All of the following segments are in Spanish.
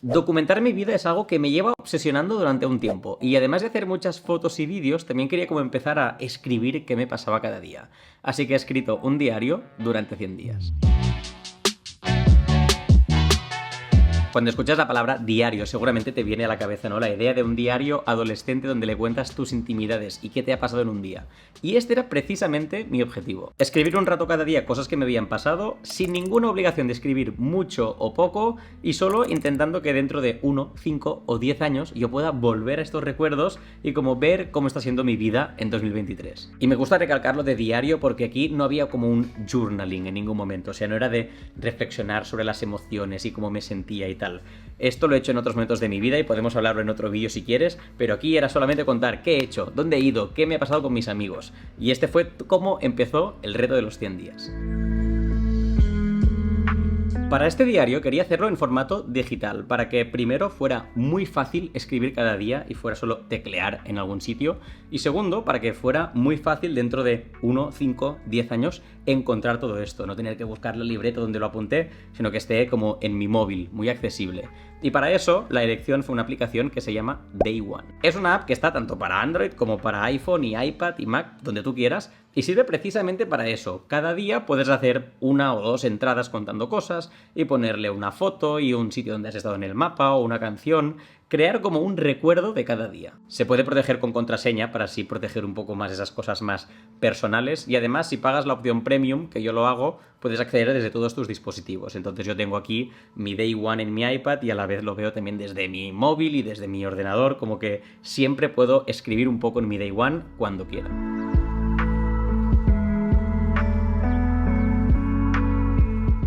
Documentar mi vida es algo que me lleva obsesionando durante un tiempo, y además de hacer muchas fotos y vídeos, también quería como empezar a escribir qué me pasaba cada día. Así que he escrito un diario durante 100 días. Cuando escuchas la palabra diario, seguramente te viene a la cabeza, ¿no? La idea de un diario adolescente donde le cuentas tus intimidades y qué te ha pasado en un día. Y este era precisamente mi objetivo. Escribir un rato cada día cosas que me habían pasado, sin ninguna obligación de escribir mucho o poco, y solo intentando que dentro de 1, 5 o 10 años yo pueda volver a estos recuerdos y como ver cómo está siendo mi vida en 2023. Y me gusta recalcarlo de diario porque aquí no había como un journaling en ningún momento, o sea, no era de reflexionar sobre las emociones y cómo me sentía y tal. Esto lo he hecho en otros momentos de mi vida y podemos hablarlo en otro vídeo si quieres, pero aquí era solamente contar qué he hecho, dónde he ido, qué me ha pasado con mis amigos. Y este fue cómo empezó el reto de los 100 días. Para este diario quería hacerlo en formato digital, para que primero fuera muy fácil escribir cada día y fuera solo teclear en algún sitio, y segundo, para que fuera muy fácil dentro de 1, 5, 10 años encontrar todo esto, no tener que buscar la libreta donde lo apunté, sino que esté como en mi móvil, muy accesible. Y para eso la elección fue una aplicación que se llama Day One. Es una app que está tanto para Android como para iPhone y iPad y Mac, donde tú quieras, y sirve precisamente para eso. Cada día puedes hacer 1 o 2 entradas contando cosas y ponerle una foto y un sitio donde has estado en el mapa o una canción, crear como un recuerdo de cada día. Se puede proteger con contraseña para así proteger un poco más esas cosas más personales, y además si pagas la opción Premium, que yo lo hago, puedes acceder desde todos tus dispositivos. Entonces yo tengo aquí mi Day One en mi iPad y a la vez lo veo también desde mi móvil y desde mi ordenador, como que siempre puedo escribir un poco en mi Day One cuando quiera.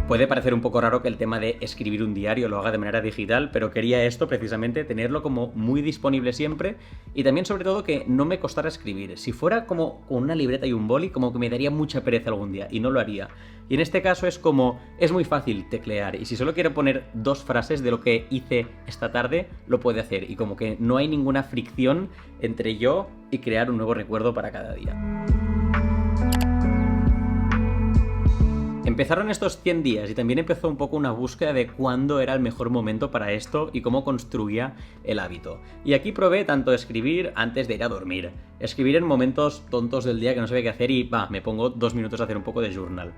Puede parecer un poco raro que el tema de escribir un diario lo haga de manera digital, pero quería esto precisamente, tenerlo como muy disponible siempre, y también sobre todo que no me costara escribir. Si fuera como con una libreta y un boli, como que me daría mucha pereza algún día y no lo haría. Y en este caso es como, es muy fácil teclear, y si solo quiero poner 2 frases de lo que hice esta tarde, lo puede hacer, y como que no hay ninguna fricción entre yo y crear un nuevo recuerdo para cada día. Empezaron estos 100 días y también empezó un poco una búsqueda de cuándo era el mejor momento para esto y cómo construía el hábito. Y aquí probé tanto escribir antes de ir a dormir, escribir en momentos tontos del día que no sabía qué hacer y me pongo 2 minutos a hacer un poco de journal.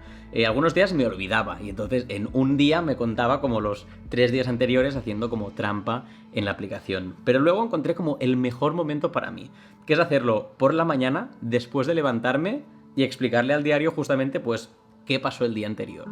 Algunos días me olvidaba y entonces en un día me contaba como los 3 días anteriores haciendo como trampa en la aplicación. Pero luego encontré como el mejor momento para mí, que es hacerlo por la mañana después de levantarme y explicarle al diario justamente pues qué pasó el día anterior.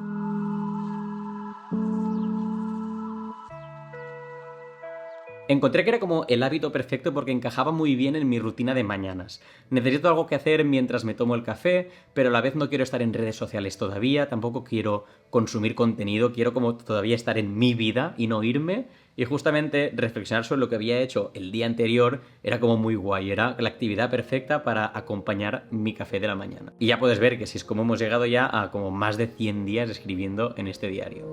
Encontré que era como el hábito perfecto porque encajaba muy bien en mi rutina de mañanas. Necesito algo que hacer mientras me tomo el café, pero a la vez no quiero estar en redes sociales todavía, tampoco quiero consumir contenido, quiero como todavía estar en mi vida y no irme. Y justamente reflexionar sobre lo que había hecho el día anterior era como muy guay, era la actividad perfecta para acompañar mi café de la mañana. Y ya puedes ver que si es como hemos llegado ya a como más de 100 días escribiendo en este diario.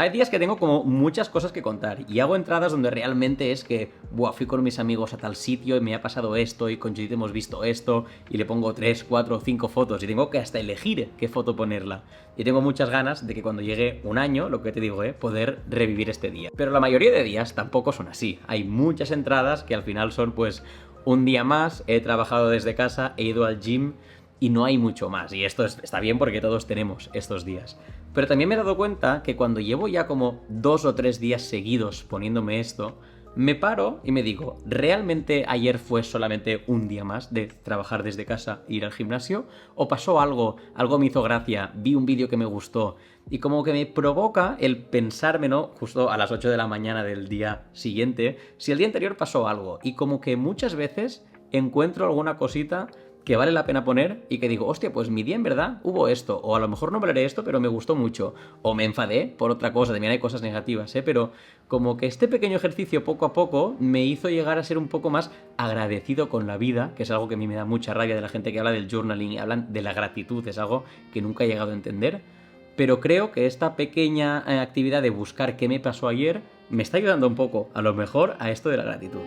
Hay días que tengo como muchas cosas que contar y hago entradas donde realmente es que, fui con mis amigos a tal sitio y me ha pasado esto y con Judith hemos visto esto y le pongo 3, 4 o 5 fotos y tengo que hasta elegir qué foto ponerla. Y tengo muchas ganas de que cuando llegue un año, lo que te digo, poder revivir este día. Pero la mayoría de días tampoco son así. Hay muchas entradas que al final son pues un día más, he trabajado desde casa, he ido al gym y no hay mucho más. Y esto está bien porque todos tenemos estos días. Pero también me he dado cuenta que cuando llevo ya como 2 o 3 días seguidos poniéndome esto, me paro y me digo, ¿realmente ayer fue solamente un día más de trabajar desde casa e ir al gimnasio? ¿O pasó algo me hizo gracia, vi un vídeo que me gustó? Y como que me provoca el pensarme, ¿no? Justo a las 8 de la mañana del día siguiente, si el día anterior pasó algo. Y como que muchas veces encuentro alguna cosita que vale la pena poner y que digo, hostia, pues mi día en verdad hubo esto, o a lo mejor no valoré esto, pero me gustó mucho, o me enfadé por otra cosa, también hay cosas negativas, pero como que este pequeño ejercicio poco a poco me hizo llegar a ser un poco más agradecido con la vida, que es algo que a mí me da mucha rabia de la gente que habla del journaling y hablan de la gratitud, es algo que nunca he llegado a entender, pero creo que esta pequeña actividad de buscar qué me pasó ayer me está ayudando un poco, a lo mejor, a esto de la gratitud.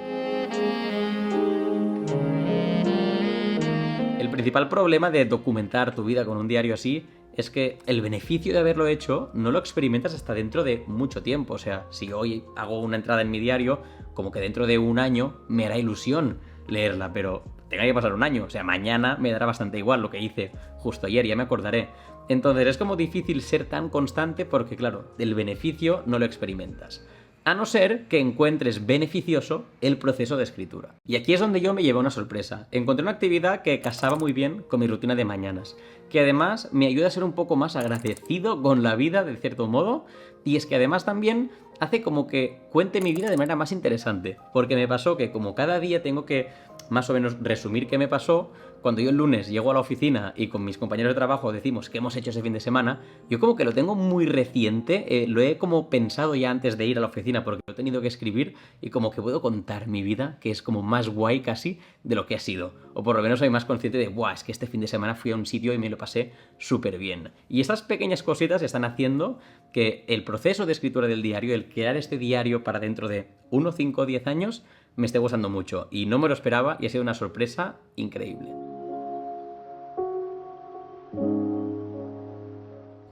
El principal problema de documentar tu vida con un diario así es que el beneficio de haberlo hecho no lo experimentas hasta dentro de mucho tiempo. O sea, si hoy hago una entrada en mi diario, como que dentro de un año me hará ilusión leerla, pero tenga que pasar un año. O sea, mañana me dará bastante igual lo que hice justo ayer, ya me acordaré. Entonces es como difícil ser tan constante porque, claro, el beneficio no lo experimentas. A no ser que encuentres beneficioso el proceso de escritura. Y aquí es donde yo me llevé una sorpresa. Encontré una actividad que casaba muy bien con mi rutina de mañanas, que además me ayuda a ser un poco más agradecido con la vida, de cierto modo, y es que además también hace como que cuente mi vida de manera más interesante, porque me pasó que como cada día tengo que más o menos resumir qué me pasó, cuando yo el lunes llego a la oficina y con mis compañeros de trabajo decimos qué hemos hecho ese fin de semana, yo como que lo tengo muy reciente, lo he como pensado ya antes de ir a la oficina porque lo he tenido que escribir y como que puedo contar mi vida, que es como más guay casi de lo que ha sido. O por lo menos soy más consciente de, buah, es que este fin de semana fui a un sitio y me lo pasé súper bien. Y estas pequeñas cositas están haciendo que el proceso de escritura del diario, el crear este diario para dentro de 1, 5, 10 años, me esté gustando mucho. Y no me lo esperaba y ha sido una sorpresa increíble.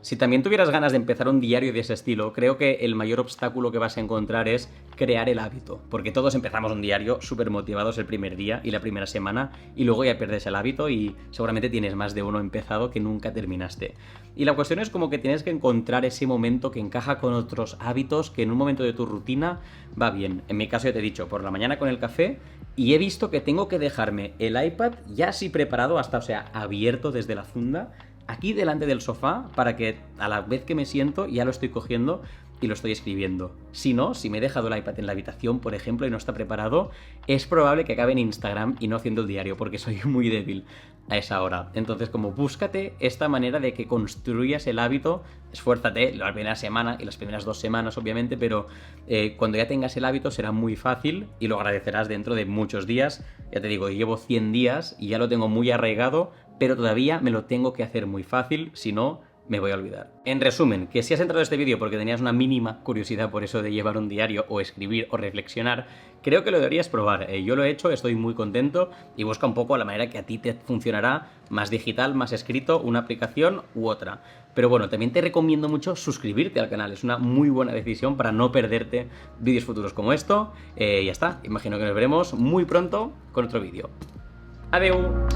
Si también tuvieras ganas de empezar un diario de ese estilo, creo que el mayor obstáculo que vas a encontrar es crear el hábito, porque todos empezamos un diario súper motivados el primer día y la primera semana y luego ya pierdes el hábito y seguramente tienes más de uno empezado que nunca terminaste. Y la cuestión es como que tienes que encontrar ese momento que encaja con otros hábitos que en un momento de tu rutina va bien. En mi caso ya te he dicho, por la mañana con el café y he visto que tengo que dejarme el iPad ya así preparado hasta, o sea, abierto desde la funda, aquí delante del sofá para que a la vez que me siento ya lo estoy cogiendo y lo estoy escribiendo. Si no, si me he dejado el iPad en la habitación, por ejemplo, y no está preparado, es probable que acabe en Instagram y no haciendo el diario, porque soy muy débil a esa hora. Entonces, como búscate esta manera de que construyas el hábito, esfuérzate la primera semana y las primeras 2 semanas, obviamente, pero cuando ya tengas el hábito será muy fácil y lo agradecerás dentro de muchos días. Ya te digo, llevo 100 días y ya lo tengo muy arraigado, pero todavía me lo tengo que hacer muy fácil, si no, me voy a olvidar. En resumen, que si has entrado a este vídeo porque tenías una mínima curiosidad por eso de llevar un diario o escribir o reflexionar, creo que lo deberías probar. Yo lo he hecho, estoy muy contento y busca un poco la manera que a ti te funcionará, más digital, más escrito, una aplicación u otra. Pero bueno, también te recomiendo mucho suscribirte al canal, es una muy buena decisión para no perderte vídeos futuros como esto. Ya está, imagino que nos veremos muy pronto con otro vídeo. ¡Adeu!